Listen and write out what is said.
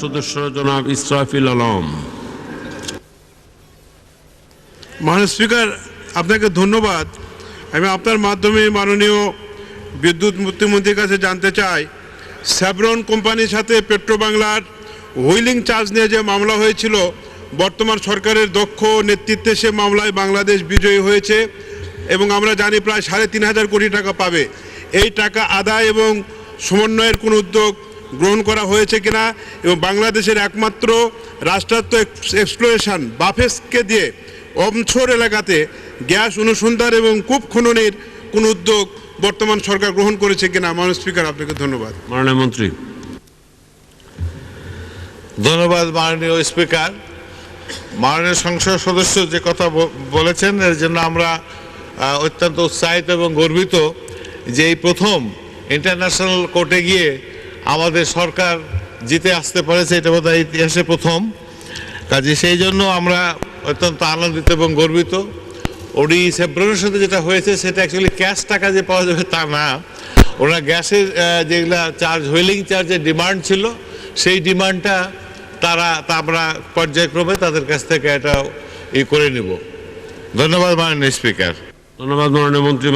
সদস্য জনাব ইসরাফিল আলম। মাননীয় স্পিকার, আপনাকে ধন্যবাদ। আমি আপনার মাধ্যমে মাননীয় বিদ্যুৎ প্রতিমন্ত্রীর কাছে জানতে চাই, স্যাভরন কোম্পানির সাথে পেট্রোবাংলার হুইলিং চার্জ নিয়ে যে মামলা হয়েছিল, বর্তমান সরকারের দক্ষ নেতৃত্বে সে মামলায় বাংলাদেশ বিজয়ী হয়েছে এবং আমরা জানি প্রায় 3,500 কোটি টাকা পাবে। এই টাকা আদায় এবং সমন্বয়ের কোন উদ্যোগ গ্রহণ করা হয়েছে কিনা, এবং বাংলাদেশের একমাত্র রাষ্ট্রায়ত্ত এক্সপ্লোরেশন বাফেসকে দিয়ে অমছর এলাকাতে গ্যাস অনুসন্ধান এবং কূপ খননের কোন উদ্যোগ বর্তমান সরকার গ্রহণ করেছে কিনা। মাননীয় স্পিকার, আপনাকে ধন্যবাদ। মাননীয় মন্ত্রী। ধন্যবাদ মাননীয় স্পিকার। মাননীয় সংসদ সদস্য যে কথা বলেছেন, এর জন্য আমরা অত্যন্ত উৎসাহিত এবং গর্বিত যে এই প্রথম ইন্টারন্যাশনাল কোর্টে গিয়ে আমাদের সরকার জিতে আসতে পারেছে। এটা বোধহয় ইতিহাসে প্রথম। কাজে সেই জন্য আমরা অত্যন্ত আনন্দিত এবং গর্বিত। ওডি সেভরনের সাথে যেটা হয়েছে সেটা অ্যাকচুয়ালি ক্যাশ টাকা যে পাওয়া যাবে তা না, ওরা গ্যাসের যেগুলা চার্জ, হুইলিং চার্জের ডিমান্ড ছিল, সেই ডিমান্ডটা আমরা পর্যায়ক্রমে তাদের কাছ থেকে এটা করে নিব। ধন্যবাদ মাননীয় স্পিকার। ধন্যবাদ মাননীয় মন্ত্রী।